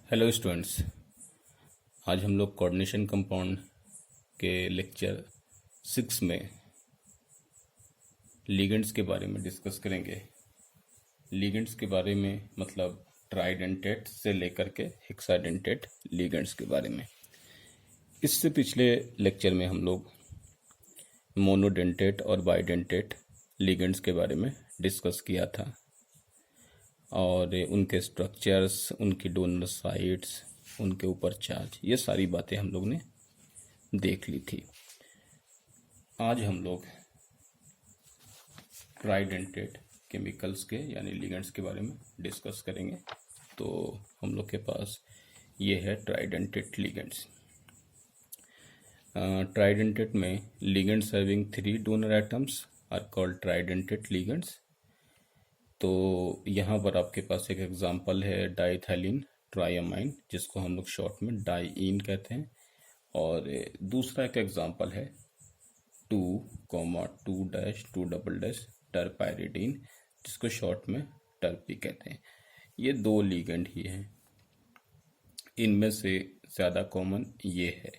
Hello students. आज हम लोग कोऑर्डिनेशन कंपाउंड के लेक्चर 6 में लिगेंड्स के बारे में डिस्कस करेंगे। लिगेंड्स के बारे में मतलब ट्राइडेंटेट से लेकर के हेक्साडेंटेट लिगेंड्स के बारे में। इससे पिछले लेक्चर में हम लोग मोनोडेंटेट और बाइडेंटेट लिगेंड्स के बारे में डिस्कस किया था और उनके स्ट्रक्चर्स, उनकी डोनर साइट्स, उनके ऊपर चार्ज, ये सारी बातें हम लोग ने देख ली थी। आज हम लोग ट्राइडेंटेट केमिकल्स के यानी लिगेंड्स के बारे में डिस्कस करेंगे। तो हम लोग के पास ये है ट्राइडेंटेट लिगेंड्स। ट्राइडेंटेट में ligands having 3 donor atoms are called tridentate ligands. तो यहाँ पर आपके पास एक एग्जांपल है डाइथाइलिन ट्राइअमाइन, जिसको हम लोग शॉर्ट में डाइईन कहते हैं। और दूसरा एक एग्जांपल है 2,2-2 टर्पाइरिडीन, जिसको शॉर्ट में टर्पी कहते हैं। ये 2 लिगेंड ही हैं। इनमें से ज़्यादा कॉमन ये है।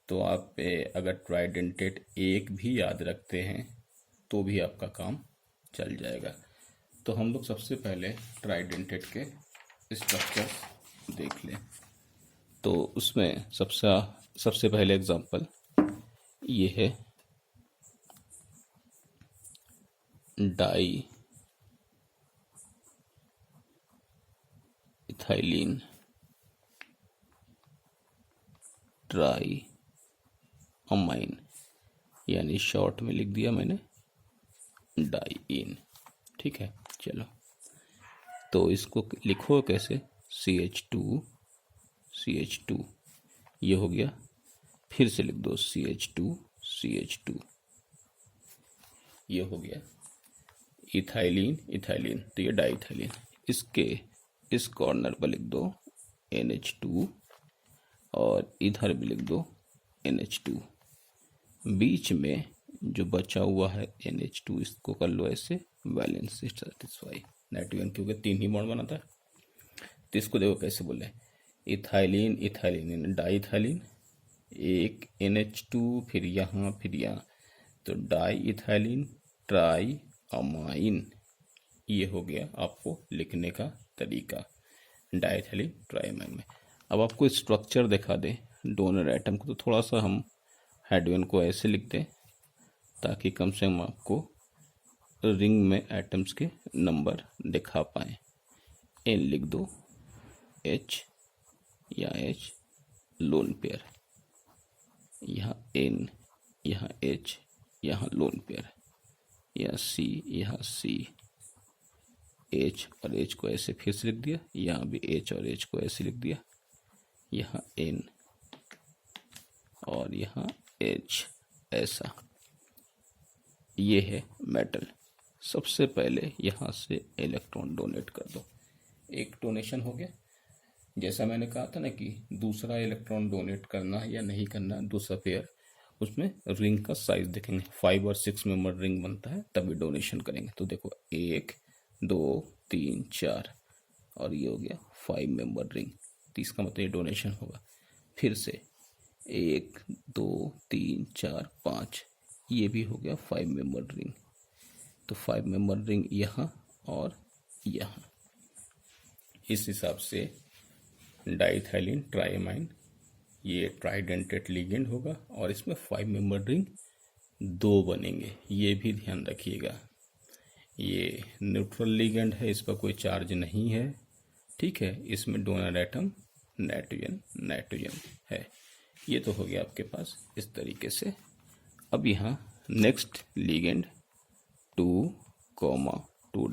तो आप अगर ट्राइडेंटेट एक भी याद रखते हैं तो भी आपका काम चल जाएगा। तो हम लोग सबसे पहले ट्राइडेंटेट के स्ट्रक्चर देख लें। तो उसमें सबसे पहले एग्जांपल ये है डाई इथाइलिन ट्राई अमाइन, यानी शॉर्ट में लिख दिया मैंने डाइईन। ठीक है, चलो तो इसको लिखो कैसे, CH2 ये हो गया। फिर से लिख दो CH2 ये हो गया। इथाइलिन तो ये डाइथाइलिन। इसके इस कॉर्नर पर लिख दो NH2 और इधर भी लिख दो NH2। बीच में जो बचा हुआ है NH2, इसको कर लो ऐसे वैलेंस से सेटिस्फाई, नाइट्रोजन क्योंकि 3 ही बॉन्ड बनाता है। तो इसको देखो कैसे बोले, इथाइलिन डाइथाइलिन, एक NH2 फिर यहाँ तो डाई इथाइलिन ट्राई अमाइन। ये हो गया आपको लिखने का तरीका डाइथाइलिन ट्राइअमाइन में। अब आपको स्ट्रक्चर दिखा दे डोनर एटम को, तो थोड़ा सा हम हेडवेन को ऐसे लिख दें ताकि कम से कम आपको रिंग में एटम्स के नंबर दिखा पाए। N लिख दो, H या H लोन पेयर, यहाँ N, यहाँ H, यहाँ लोन पेयर, यहाँ C, H और H को ऐसे फिर से लिख दिया, यहाँ भी H और H को ऐसे लिख दिया, यहाँ N और यहाँ H ऐसा। ये है मेटल। सबसे पहले यहाँ से इलेक्ट्रॉन डोनेट कर दो। एक डोनेशन हो गया। जैसा मैंने कहा था ना कि दूसरा इलेक्ट्रॉन डोनेट करना या नहीं करना, दूसरा पेयर, उसमें रिंग का साइज देखेंगे। 5 और 6 मेंबर रिंग बनता है तभी डोनेशन करेंगे। तो देखो 1 2 3 4 और ये हो गया 5 मेंबर रिंग। तो इसका मतलब ये डोनेशन होगा। फिर से 1 2 3 4 5, ये भी हो गया 5 मेंबर रिंग। तो 5 मेंबर रिंग यहाँ और यहाँ। इस हिसाब से डाइथाइलिन ट्राइअमाइन ये ट्राइडेंटेट लिगेंड होगा और इसमें 5 मेंबर रिंग 2 बनेंगे। ये भी ध्यान रखिएगा। ये न्यूट्रल लिगेंड है, इस पर कोई चार्ज नहीं है। ठीक है, इसमें डोनर एटम नाइट्रोजन है। ये तो हो गया आपके पास इस तरीके से। अब यहाँ नेक्स्ट लिगेंड 2, 2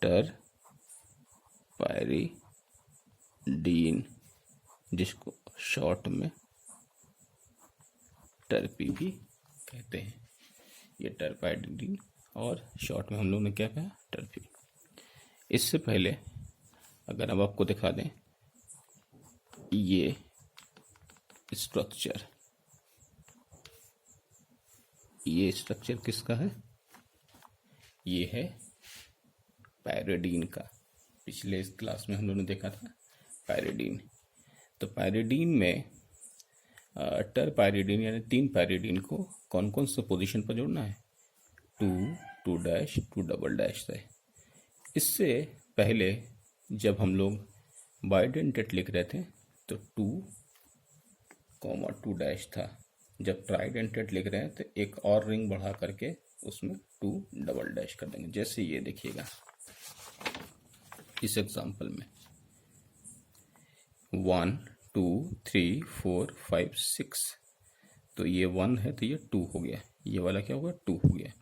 टरपाइरिडीन, जिसको शॉर्ट में टर्पी भी कहते हैं। ये टर्पाइरिडीन और शॉर्ट में हम लोग ने क्या कहा, टर्पी। इससे पहले अगर अब आपको दिखा दें ये स्ट्रक्चर, ये स्ट्रक्चर किसका है, ये है पायरिडीन का। पिछले इस क्लास में हम लोगों ने देखा था पायरिडीन। तो पायरिडीन में टर पायरिडीन यानी 3 पायरिडीन को कौन कौन से पोजीशन पर जोड़ना है, 2, 2 डैश, 2 डबल डैश से। इससे पहले जब हम लोग बाइडेंटेट लिख रहे थे तो 2, 2 डैश था। जब ट्राइडेंटेट लिख रहे हैं तो एक और रिंग बढ़ा करके उसमें 2 डबल डैश कर देंगे। जैसे ये देखिएगा इस एग्जांपल में 1, 2, 3, 4, 5, 6, तो ये 1 है तो ये 2 हो गया, ये वाला क्या होगा 2 हो गया।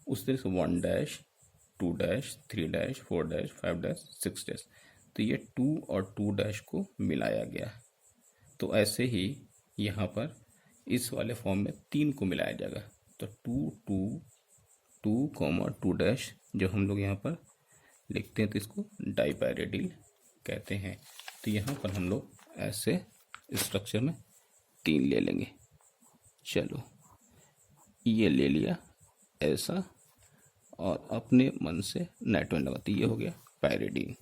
उस तरह से 1 dash, 2 dash, 3 dash, 4 dash, 5 dash, 6 dash, तो ये 2 और 2 डैश को मिलाया गया। तो ऐसे ही यहाँ पर इस वाले फॉर्म में 3 को मिलाया जाएगा। तो 2, 2, 2, 2 डैश जो हम लोग यहाँ पर लिखते हैं तो इसको डाइपायरिडीन कहते हैं। तो यहाँ पर हम लोग ऐसे स्ट्रक्चर में 3 ले लेंगे। चलो ये ले लिया ऐसा और अपने मन से नाइट्रोजन लगाते, ये हो गया पायरिडीन।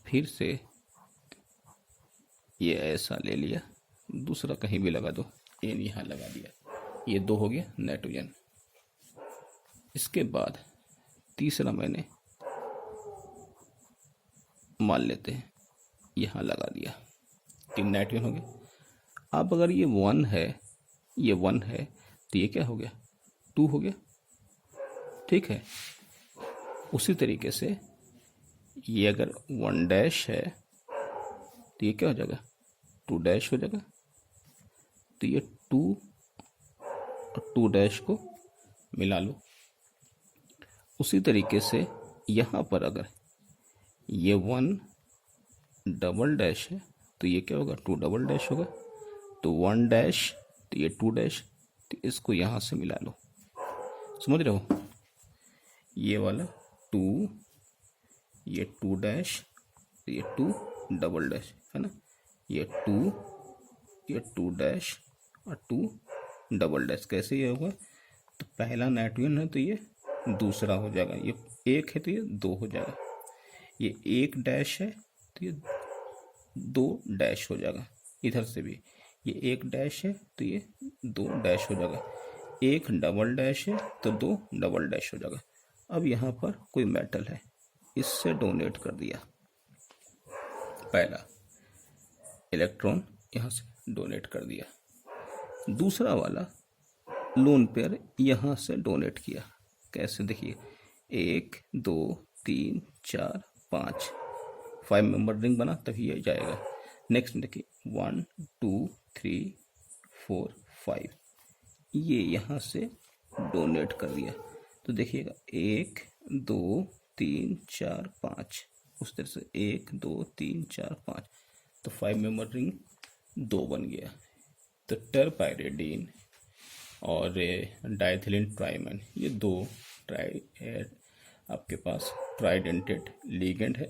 फिर से ये ऐसा ले लिया, दूसरा कहीं भी लगा दो, एन यहाँ लगा दिया, ये 2 हो गया नाइट्रोजन। इसके बाद तीसरा मैंने मान लेते हैं यहाँ लगा दिया, 3 नाइट्रोजन हो गया। अब अगर ये 1 है, ये 1 है तो ये क्या हो गया 2 हो गया, ठीक है। उसी तरीके से ये अगर 1 डैश है तो ये क्या हो जाएगा 2 डैश हो जाएगा। तो ये 2 और 2 डैश को मिला लो। उसी तरीके से यहाँ पर अगर ये 1 डबल डैश है तो ये क्या होगा 2 डबल डैश होगा। तो 1 डैश तो ये 2 डैश, तो इसको यहाँ से मिला लो, समझ रहे हो। ये वाला 2, ये 2 डैश, तो ये 2 डबल डैश है ना, ये 2, ये 2 डैश और 2 डबल डैश। कैसे ये होगा, तो पहला नाइट्रोजन है तो ये दूसरा हो जाएगा, ये 1 है तो ये 2 हो जाएगा, ये 1 डैश है तो ये 2 डैश हो जाएगा। इधर से भी ये 1 डैश है तो ये 2 डैश हो जाएगा, 1 डबल डैश है तो 2 डबल डैश हो जाएगा। अब यहाँ पर कोई मेटल है, इससे डोनेट कर दिया, पहला इलेक्ट्रॉन यहाँ से डोनेट कर दिया, दूसरा वाला लोन पेयर यहाँ से डोनेट किया। कैसे देखिए 1, 2, 3, 4, 5 मेंबर रिंग बना तभी ये जाएगा। नेक्स्ट देखिए 1, 2, 3, 4, 5 ये यहाँ से डोनेट कर दिया। तो देखिएगा 1, 2, 3, 4, 5 उस तरह से 1, 2, 3, 4, 5 तो 5 मेंबर रिंग 2 बन गया। तो टरपायरिडीन और डाइथिलिन ट्राइमन ये 2 आपके पास ट्राइडेंटेड लिगेंड है,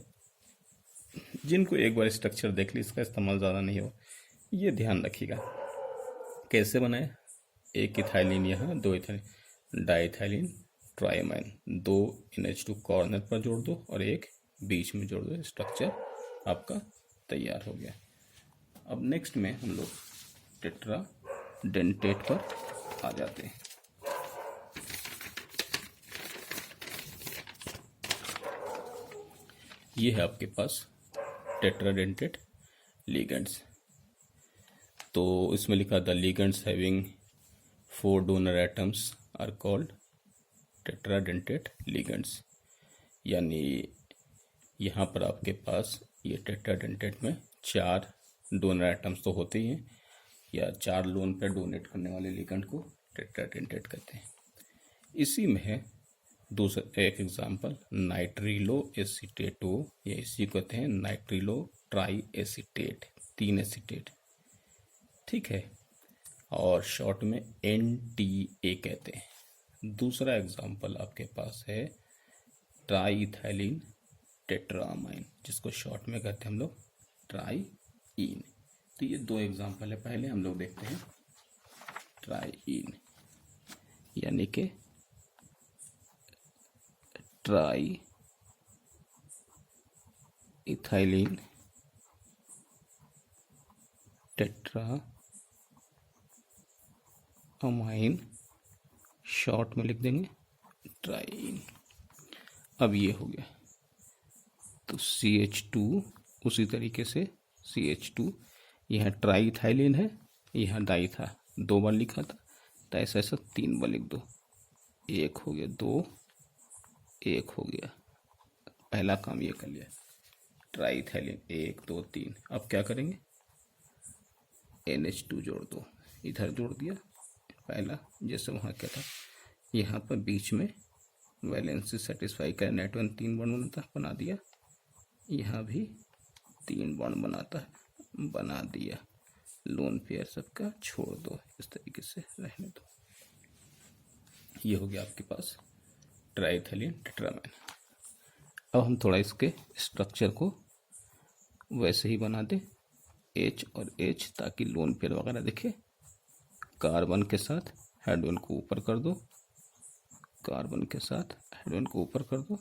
जिनको एक बार स्ट्रक्चर देख ली इसका इस्तेमाल ज़्यादा नहीं हो, ये ध्यान रखिएगा। कैसे बनाए, 1 इथाइलिन यहाँ, 2 इथाइलिन, डाइथिलिन ट्राइमन, 2 NH2 कॉर्नर पर जोड़ दो और 1 बीच में जोड़ दो, स्ट्रक्चर आपका तैयार हो गया। अब नेक्स्ट में हम लोग टेट्रा डेंटेट पर आ जाते हैं। ये है आपके पास टेट्राडेंटेट लिगेंड्स। तो इसमें लिखा the ligands having 4 donor atoms are called tetradentate ligands. यानी यहाँ पर आपके पास ये टेट्राडेंटेट में 4 डोनर एटम्स तो होते ही हैं, या 4 लोन पर डोनेट करने वाले लिगेंड को टेट्राडेंटेट कहते हैं। इसी में है दूसरा एक एग्जांपल नाइट्रिलो एसीटेटो, या इसी को कहते हैं नाइट्रिलो ट्राई एसीटेट, 3 एसीटेट, ठीक है, और शॉर्ट में NTA कहते हैं। दूसरा एग्जांपल आपके पास है ट्राईइथाइलिन टेट्रामाइन, जिसको शॉर्ट में कहते हैं हम लोग ट्राईइन। तो ये 2 एग्जांपल है। पहले हम लोग देखते हैं ट्राईइन, यानी कि try ethylene tetra amine, short में लिख देंगे ट्राइन। अब ये हो गया, तो CH2 उसी तरीके से CH2, यहाँ ट्राईथाइलिन है, यहाँ डाई था, 2 बार लिखा था, तो ऐसा ऐसा 3 बार लिख दो। 1 हो गया, 2, 1 हो गया, पहला काम ये कर लिया। ट्राईथाइलिन 1 2 3। अब क्या करेंगे, NH2 जोड़ दो, इधर जोड़ दिया पहला, जैसे वहाँ क्या था, यहाँ पर बीच में वैलेंसी सेटिस्फाई कर नाइट्रोजन 3 बॉन्ड बना दिया, यहाँ भी 3 बॉन्ड बना दिया। लोन पेयर सबका छोड़ दो, इस तरीके से रहने दो। ये हो गया आपके पास ट्राईथाइलिन टेट्रामाइन। अब हम थोड़ा इसके स्ट्रक्चर को वैसे ही बना दें, H और H, ताकि लोन पेयर वगैरह दिखे। कार्बन के साथ हाइड्रोजन को ऊपर कर दो, कार्बन के साथ हाइड्रोजन को ऊपर कर दो,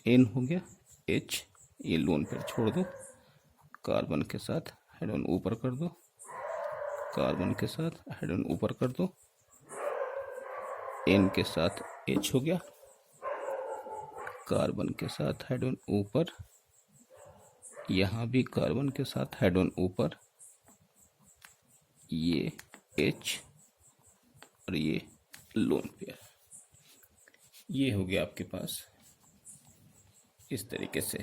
N हो गया, H, ये लोन पेयर छोड़ दो, कार्बन के साथ हाइड्रोजन ऊपर कर दो, कार्बन के साथ हाइड्रोजन ऊपर कर दो, N के साथ H हो गया, कार्बन के साथ हाइड्रोजन ऊपर, यहाँ भी कार्बन के साथ हाइड्रोजन ऊपर, ये H और ये लोन पेयर। ये हो गया आपके पास इस तरीके से।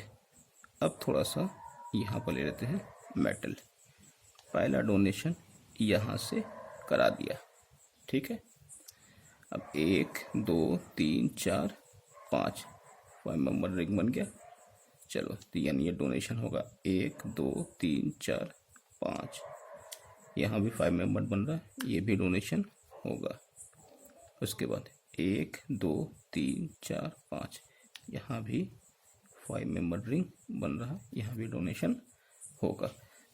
अब थोड़ा सा यहाँ पर ले लेते हैं मेटल। पहला डोनेशन यहाँ से करा दिया, ठीक है। अब 1 2 3 4 5 मेंबर रिंग बन गया। चलो, तो यानी ये डोनेशन होगा 1 2 3 4 5, यहाँ भी 5 मेंबर बन रहा है, ये भी डोनेशन होगा। उसके बाद 1 2 3 4 5, यहाँ भी 5 मेंबर रिंग बन रहा है, यहाँ भी डोनेशन होगा।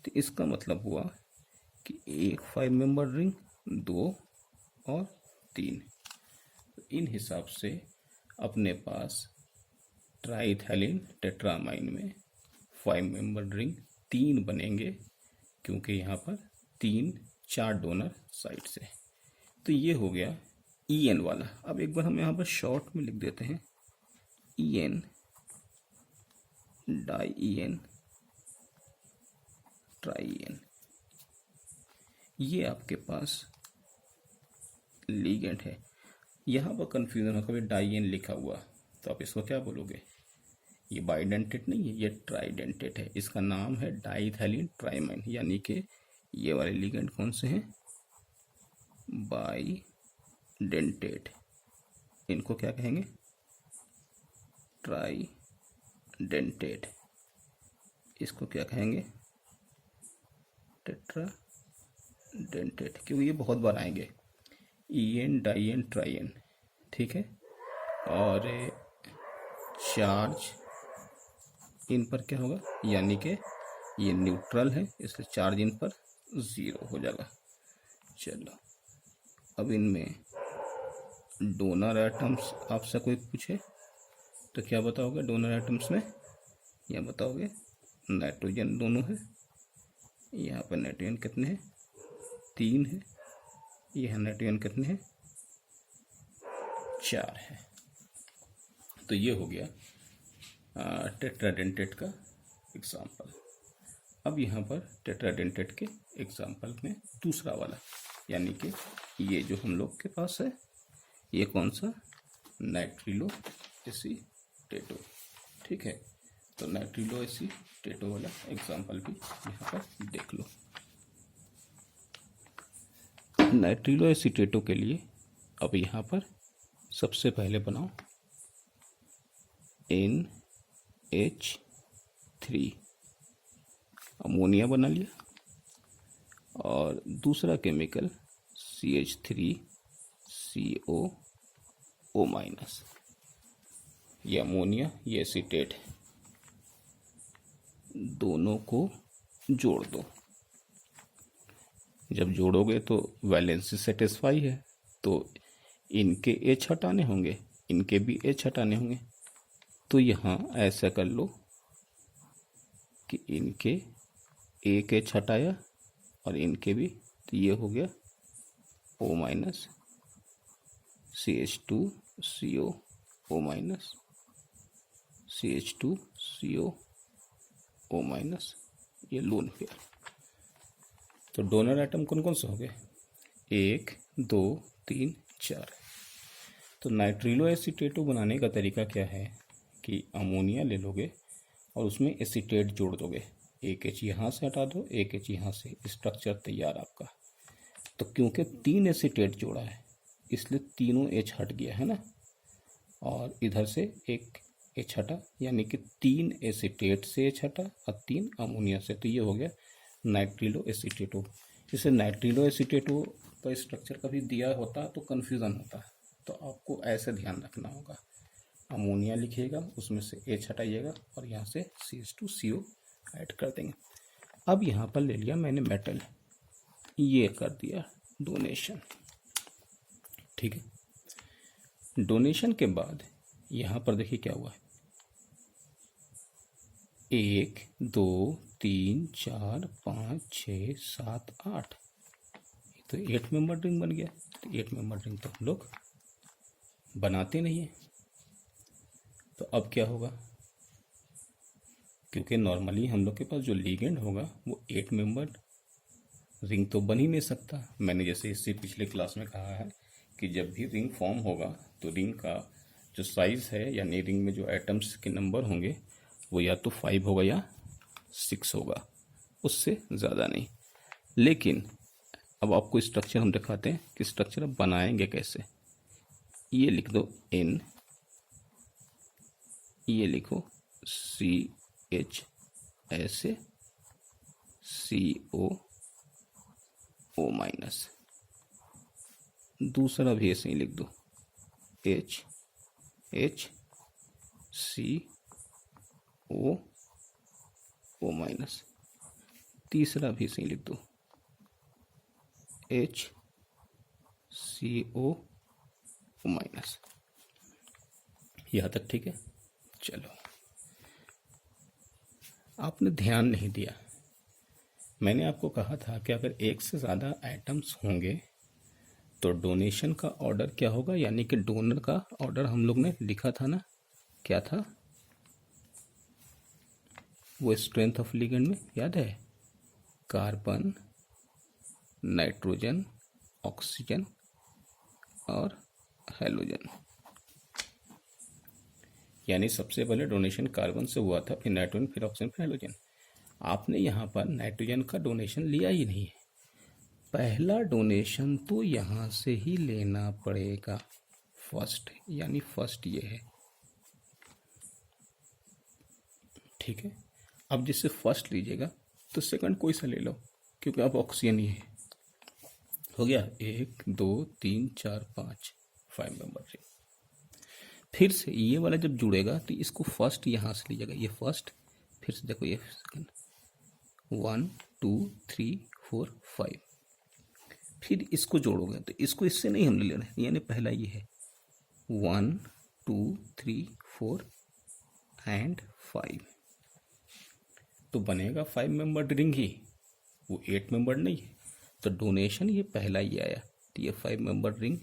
तो इसका मतलब हुआ कि 1 5 मेंबर रिंग, 2 और 3। इन हिसाब से अपने पास ट्राईथाइलिन टेट्रामाइन में 5 मेंबर रिंग 3 बनेंगे, क्योंकि यहाँ पर 4 डोनर साइड से। तो ये हो गया EN वाला। अब एक बार हम यहाँ पर शॉर्ट में लिख देते हैं EN, di EN, tri EN। ये आपके पास लिगेंड है। यहाँ पर कंफ्यूजन हो, कभी डाई EN लिखा हुआ, तो आप इसको क्या बोलोगे, ये बाइडेंटेट नहीं है, ये ट्राइडेंटेट है। इसका नाम है डाईथाइलिन ट्राइमाइन, यानी कि ये वाले लिगेंड कौन से हैं, बाइडेंटेट। इनको क्या कहेंगे, ट्राइडेंटेट। इसको क्या कहेंगे, टेट्राडेंटेट, क्योंकि ये बहुत बार आएंगे, EN di EN tri EN, ठीक है। और चार्ज इन पर क्या होगा, यानी कि ये न्यूट्रल है, इसलिए चार्ज इन पर 0 हो जाएगा। चलो, अब इनमें डोनर एटम्स आपसे कोई पूछे तो क्या बताओगे डोनर एटम्स में, या बताओगे नाइट्रोजन दोनों है। यहाँ पर नाइट्रोजन कितने हैं, 3 है। यहाँ नाइट्रोजन कितने हैं, 4 है। तो ये हो गया टेट्राडेंटेट का एग्जाम्पल। अब यहाँ पर टेट्राडेंटेट के एग्जाम्पल में दूसरा वाला, यानी कि ये जो हम लोग के पास है, ये कौन सा, नाइट्रिलो एसीटेटो, ठीक है। तो नाइट्रिलो एसीटेटो वाला एग्जाम्पल भी यहाँ पर देख लो। नाइट्रिलो एसीटेटो के लिए अब यहाँ पर सबसे पहले बनाओ NH3, अमोनिया बना लिया, और दूसरा केमिकल CH3CO, ये अमोनिया, ये एसीटेट, दोनों को जोड़ दो। जब जोड़ोगे तो वैलेंसी सेटिस्फाई है, तो इनके H हटाने होंगे, इनके भी H हटाने होंगे। तो यहाँ ऐसा कर लो कि इनके एक H हटाया और इनके भी, तो ये हो गया O minus CH2CO, O minus CH2CO, O minus, ये लोन पेयर। तो डोनर एटम कौन कौन से हो गए? 1 2 3 4। तो नाइट्रिलो एसीटेटो बनाने का तरीका क्या है कि अमोनिया ले लोगे और उसमें एसीटेट जोड़ दोगे, एक H यहाँ से हटा दो, एक H यहाँ से, स्ट्रक्चर तैयार आपका। तो क्योंकि 3 एसीटेट जोड़ा है इसलिए तीनों H हट गया है ना, और इधर से एक H हटा, यानी कि 3 एसीटेट से H हटा और 3 अमोनिया से। तो ये हो गया नाइट्रिलो एसीटेटो। इसे नाइट्रिलो एसीटेटो का स्ट्रक्चर कभी दिया होता तो कन्फ्यूज़न होता, तो आपको ऐसे ध्यान रखना होगा। अमोनिया लिखिएगा, उसमें से H हटाइएगा और यहाँ से CH2CO ऐड कर देंगे। अब यहाँ पर ले लिया मैंने मेटल, ये कर दिया डोनेशन, ठीक है। डोनेशन के बाद यहाँ पर देखिए क्या हुआ है, 1 2 3 4 5 6 7 8, तो 8 मेंबर रिंग बन गया। तो 8 मेंबर रिंग तो हम लोग बनाते नहीं है। तो अब क्या होगा, क्योंकि नॉर्मली हम लोग के पास जो लीगेंड होगा वो 8 मेंबर रिंग तो बन ही नहीं सकता। मैंने जैसे इससे पिछले क्लास में कहा है कि जब भी रिंग फॉर्म होगा तो रिंग का जो साइज़ है, यानी रिंग में जो एटम्स के नंबर होंगे वो या तो 5 होगा या 6 होगा, उससे ज़्यादा नहीं। लेकिन अब आपको स्ट्रक्चर हम दिखाते हैं कि स्ट्रक्चर अब बनाएंगे कैसे। ये लिख दो N, ये लिखो CH, ऐसे CO, O माइनस, दूसरा भी ऐसे ही लिख दो H CO, O माइनस, तीसरा भी ऐसे ही लिख दो H CO, O माइनस। यहाँ तक ठीक है। चलो, आपने ध्यान नहीं दिया, मैंने आपको कहा था कि अगर एक से ज़्यादा आइटम्स होंगे तो डोनेशन का ऑर्डर क्या होगा, यानी कि डोनर का ऑर्डर हम लोग ने लिखा था ना, क्या था वो स्ट्रेंथ ऑफ लिगेंड में, याद है? कार्बन, नाइट्रोजन, ऑक्सीजन और हैलोजन। यानी सबसे पहले डोनेशन कार्बन से हुआ था, फिर नाइट्रोजन, फिर ऑक्सीजन, फिर हैलोजन। आपने यहाँ पर नाइट्रोजन का डोनेशन लिया ही नहीं है। पहला डोनेशन तो यहाँ से ही लेना पड़ेगा, फर्स्ट, यानी फर्स्ट ये है, ठीक है। अब जिससे फर्स्ट लीजिएगा तो सेकंड कोई सा ले लो, क्योंकि अब ऑक्सीजन ही है। हो गया 1 2 3 4 5 मेंबर रिंग। फिर से ये वाला जब जुड़ेगा तो इसको फर्स्ट यहाँ से लीजिएगा, ये फर्स्ट, फिर से देखो ये सेकंड, 1 2 3 4 5, फिर इसको जोड़ोगे तो इसको इससे नहीं हमने लेना है, यानी पहला ये है 1 2 3 4 एंड 5, तो बनेगा 5 मेंबर रिंग ही, वो 8 मेंबर नहीं है। तो डोनेशन ये पहला ही आया, तो ये 5 मेंबर रिंग,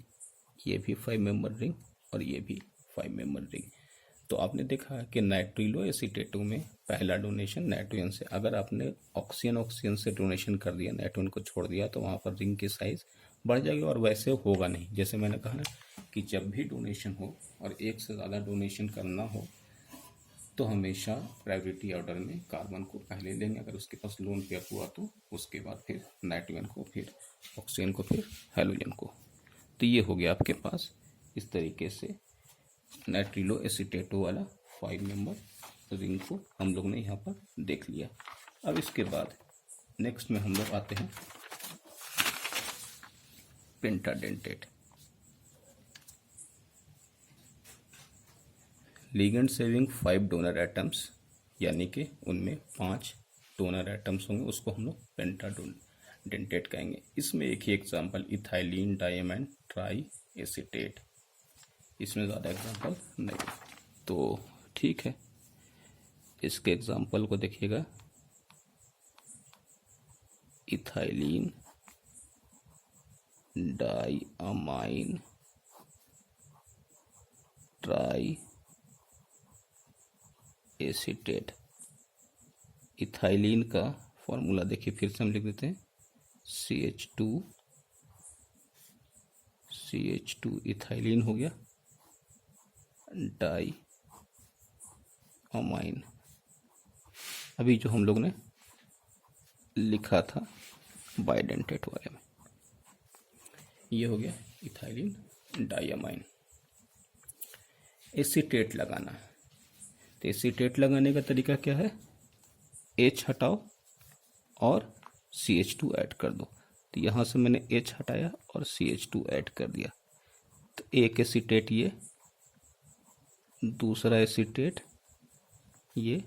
ये भी 5 मेंबर रिंग और ये भी 5 मेंबर रिंग। तो आपने देखा कि नाइट्रिलो एसीटेटो में पहला डोनेशन नाइट्रोजन से, अगर आपने ऑक्सीजन से डोनेशन कर दिया, नाइट्रोजन को छोड़ दिया, तो वहाँ पर रिंग की साइज बढ़ जाएगी और वैसे होगा नहीं। जैसे मैंने कहा ना कि जब भी डोनेशन हो और एक से ज़्यादा डोनेशन करना हो तो हमेशा प्रायोरिटी ऑर्डर में कार्बन को पहले लेंगे, अगर उसके पास लोन पेयर हुआ तो उसके बाद फिर नाइट्रोजन को, फिर ऑक्सीजन को, फिर हैलोजन को। तो ये हो गया आपके पास इस तरीके से नाइट्रिलो एसीटेटो वाला 5 मेंबर रिंग को हम लोग ने यहाँ पर देख लिया। अब इसके बाद नेक्स्ट में हम लोग आते हैं पेंटाडेंटेट। लिगेंड सेविंग 5 डोनर एटम्स, यानी कि उनमें 5 डोनर एटम्स होंगे, उसको हम लोग पेंटाडेंटेट कहेंगे। इसमें एक ही example ethylene diamine tri acetate, इसमें ज़्यादा एग्जाम्पल नहीं। तो ठीक है, इसके एग्जाम्पल को देखिएगा। Ethylene diamine try acetate. Ethylene का फॉर्मूला देखिए, फिर से हम लिख देते हैं CH2 इथाइलिन हो गया, डाई अमाइन अभी जो हम लोग ने लिखा था बाइडेंटेट वाले में, ये हो गया इथाइलिन डाइअमाइन। एसीटेट लगाना, तो एसीटेट लगाने का तरीका क्या है, H हटाओ और CH2 ऐड कर दो। तो यहाँ से मैंने H हटाया और CH2 ऐड कर दिया, तो एक एसीटेट ये, दूसरा एसीटेट ये,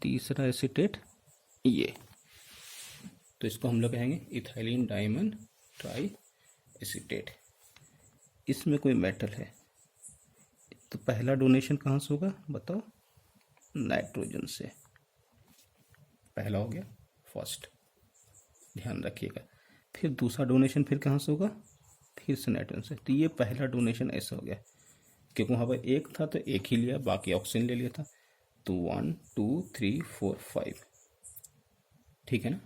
तीसरा एसीटेट ये। तो इसको हम लोग कहेंगे इथाइलिन डाइअमाइन ट्राई एसीटेट। इसमें कोई मेटल है, तो पहला डोनेशन कहाँ से होगा बताओ, नाइट्रोजन से। पहला हो गया फर्स्ट, ध्यान रखिएगा। फिर दूसरा डोनेशन फिर कहाँ से होगा, फिर से नाइट्रोजन से। तो ये पहला डोनेशन ऐसा हो गया, क्योंकि वहाँ पर एक था तो एक ही लिया, बाकी ऑक्सीजन ले लिया था। तो 1 2 3 4 5, ठीक है ना।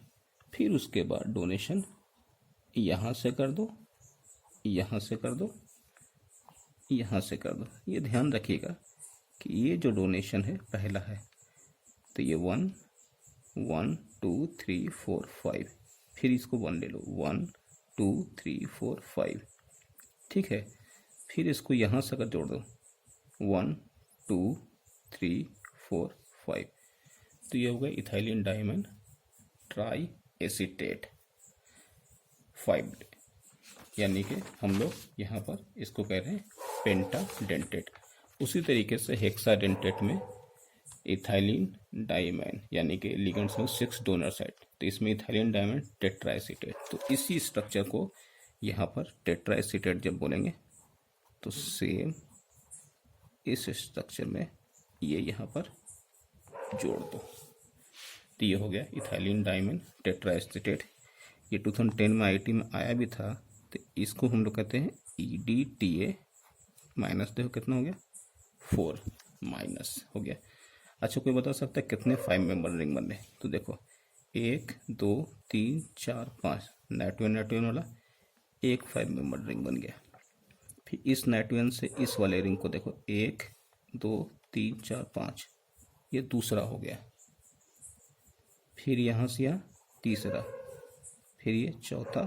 फिर उसके बाद डोनेशन यहाँ से कर दो, यहाँ से कर दो, यहाँ से कर दो। ये ध्यान रखिएगा कि ये जो डोनेशन है पहला है, तो ये 1 1 2 3 4 5, फिर इसको 1 ले लो, 1 2 3 4 5, ठीक है। फिर इसको यहाँ से अगर जोड़ दो 1 2 3 4 5, तो ये हो गया इथाइलिन डाइअमाइन ट्राई एसीटेट 5, यानी कि हम लोग यहाँ पर इसको कह रहे हैं पेंटाडेंटेट। उसी तरीके से हेक्साडेंटेट में इथाइलिन डाइअमाइन यानी कि लिगेंड्स में 6 डोनर साइट, तो इसमें इथाइलिन डाइअमाइन टेट्राएसीटेट। तो इसी स्ट्रक्चर को यहाँ पर टेट्राएसीटेट जब बोलेंगे तो सेम इस स्ट्रक्चर में ये यहाँ पर जोड़ दो। तो ये हो गया इथाइलिन डाइअमाइन टेट्राएसीटेट। ये 2010 में IIT में आया भी था, तो इसको हम लोग कहते हैं EDTA माइनस। देखो कितना हो गया, 4 माइनस हो गया। अच्छा, कोई बता सकता है कितने 5 मेंबर रिंग बन रहे? तो देखो 1 2 3 4 5, नाइट्रोजन वाला एक 5 मेंबर रिंग बन गया। फिर इस नाइट्रोजन से इस वाले रिंग को देखो 1 2 3 4 5, ये दूसरा हो गया। फिर यहाँ से यहाँ तीसरा, फिर ये चौथा,